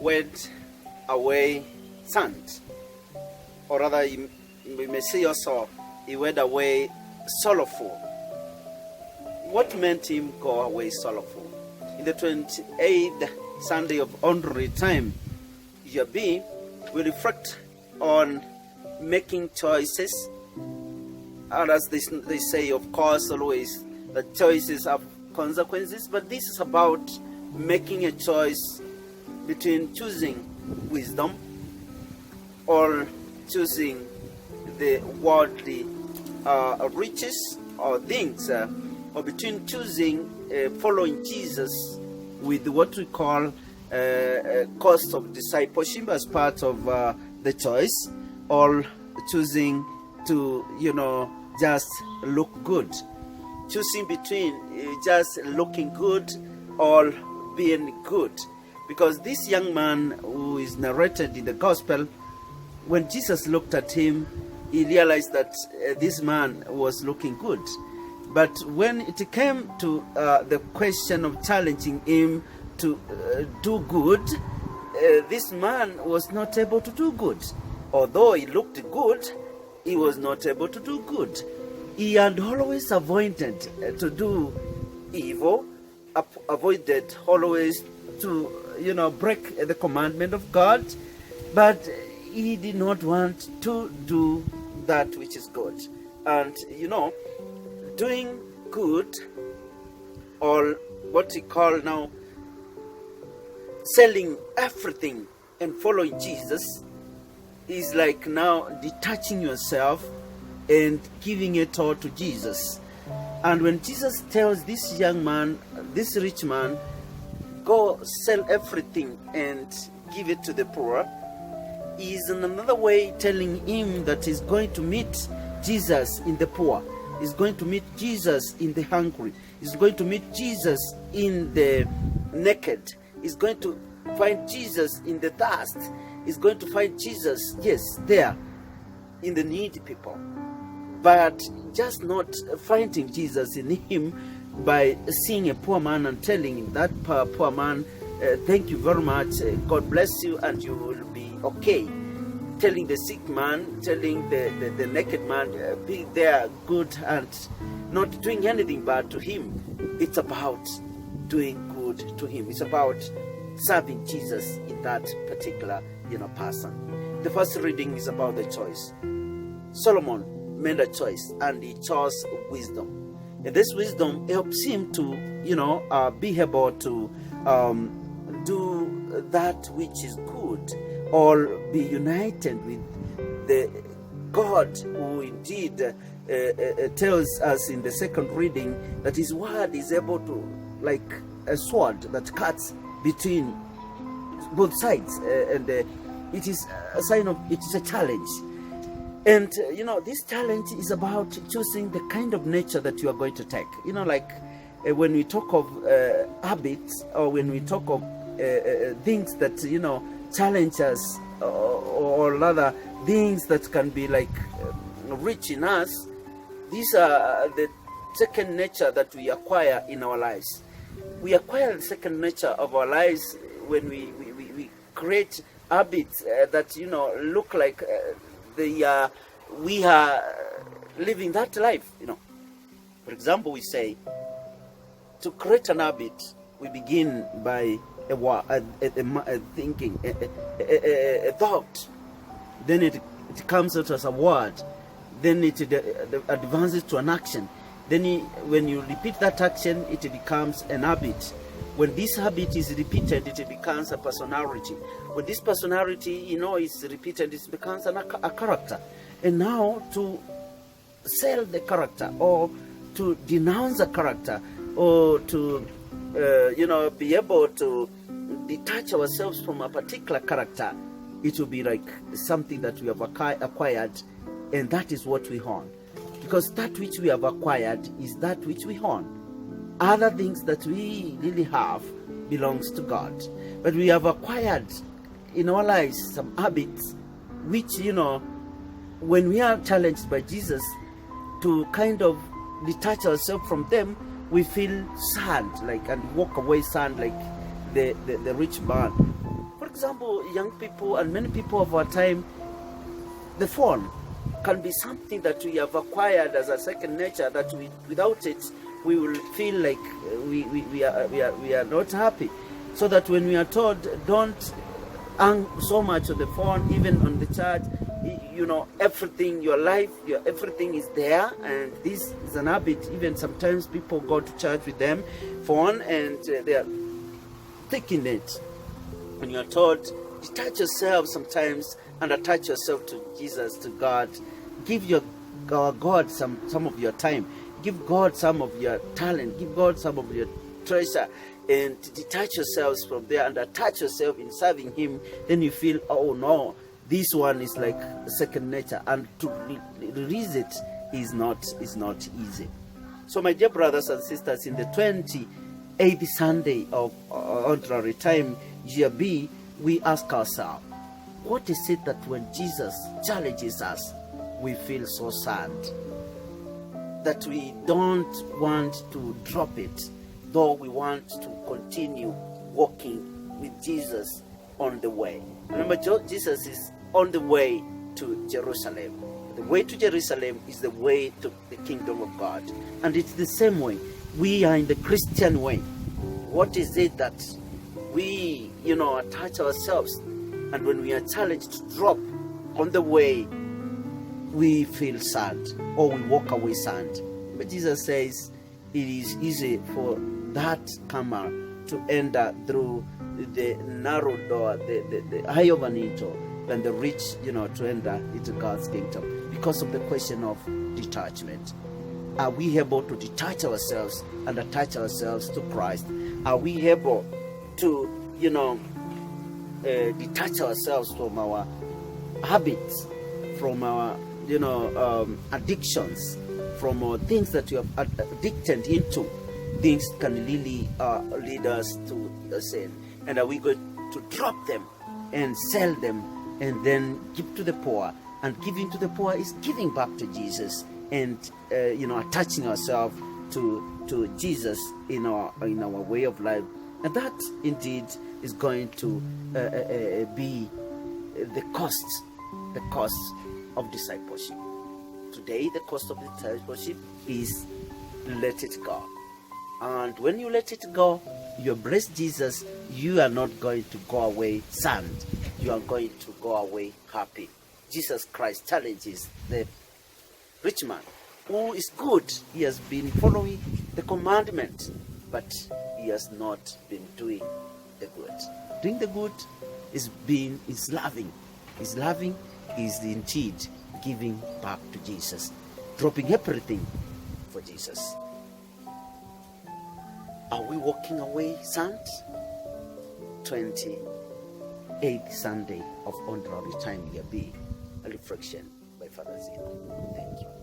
went away sad, or rather we may say also he went away sorrowful. What made him go away sorrowful? In the 28th Sunday of Ordinary Time, year B, we reflect on making choices. And as they say, of course, always the choices have consequences, but this is about making a choice between choosing wisdom or choosing the worldly riches or things, or between choosing following Jesus with what we call cost of discipleship as part of the choice, or choosing to, just look good. Choosing between just looking good or being good. Because this young man who is narrated in the gospel, when Jesus looked at him, he realized that this man was looking good. But when it came to the question of challenging him to do good, this man was not able to do good. Although he looked good, he was not able to do good. He had always avoided to do evil, avoided always to, break the commandment of God, but he did not want to do that which is good. And, doing good, or what we call now selling everything and following Jesus, is like now detaching yourself and giving it all to Jesus. And when Jesus tells this young man, this rich man, go sell everything and give it to the poor, he is in another way telling him that he's going to meet Jesus in the poor. He's going to meet Jesus in the hungry. He's going to meet Jesus in the naked. He's going to find Jesus in the thirst. He's going to find Jesus, yes, there, in the needy people. But just not finding Jesus in him by seeing a poor man and telling him that poor man, thank you very much, God bless you, and you will be okay. Telling the sick man, telling the naked man, be there good, and not doing anything bad to him. It's about doing good to him. It's about serving Jesus in that particular person. The first reading is about the choice. Solomon made a choice, and he chose wisdom. And this wisdom helps him to, be able to do that which is good, or be united with the God who indeed tells us in the second reading that his word is able to, like a sword that cuts between both sides, and it is a sign of, it is a challenge. And this challenge is about choosing the kind of nature that you are going to take. When we talk of habits, or when we talk of things that challenge us, or rather things that can be like rich in us, these are the second nature that we acquire in our lives. We acquire the second nature of our lives when we create habits that look like we are living that life. For example, we say to create an habit, we begin by a thinking, a thought. Then it comes out as a word. Then it advances to an action. Then when you repeat that action, it becomes an habit. When this habit is repeated, it becomes a personality. When this personality, is repeated, it becomes a character. And now to sell the character, or to denounce a character, or to be able to detach ourselves from a particular character, it will be like something that we have acquired, and that is what we own. Because that which we have acquired is that which we own. Other things that we really have belongs to God. But we have acquired in our lives some habits which, when we are challenged by Jesus to kind of detach ourselves from them, we feel sad, and walk away sad, like the rich man. For example, young people and many people of our time, the phone can be something that we have acquired as a second nature, that without it we will feel like we are not happy. So that when we are told don't hang so much on the phone, even on the church, everything, your life, everything is there, and this is an habit. Even sometimes people go to church with them phone, and they are taking it. When you are told, detach yourself sometimes and attach yourself to Jesus, to God. Give your God some of your time. Give God some of your talent. Give God some of your treasure, and detach yourselves from there and attach yourself in serving Him. Then you feel, oh no, this one is like second nature, and to release it is not easy. So my dear brothers and sisters, in the 28th Sunday of Ordinary Time, year B, we ask ourselves, what is it that when Jesus challenges us, we feel so sad, that we don't want to drop it, though we want to continue walking with Jesus on the way? Remember, Jesus is on the way to Jerusalem. The way to Jerusalem is the way to the kingdom of God. And it's the same way. We are in the Christian way. What is it that we, attach ourselves, and when we are challenged to drop on the way, we feel sad, or we walk away sad? But Jesus says it is easy for that comer to enter through the narrow door, the eye of an eagle, than the rich, to enter into God's kingdom, because of the question of detachment. Are we able to detach ourselves and attach ourselves to Christ? Are we able to, detach ourselves from our habits, from our, addictions, from our things that we have addicted into? Things can really lead us to sin. And are we going to drop them and sell them and then give to the poor? And giving to the poor is giving back to Jesus, and attaching ourselves to Jesus in our way of life. And that indeed is going to be the cost of discipleship. Today, the cost of discipleship is let it go. And when you let it go, you embrace Jesus, you are not going to go away sad. You are going to go away happy. Jesus Christ challenges the rich man who is good. He has been following the commandment, but he has not been doing the good. Doing the good is loving. Is loving is indeed giving back to Jesus, dropping everything for Jesus. Are we walking away sad? 28th Sunday of Ordinary Time, year B, a reflection by Father Zeno. Thank you.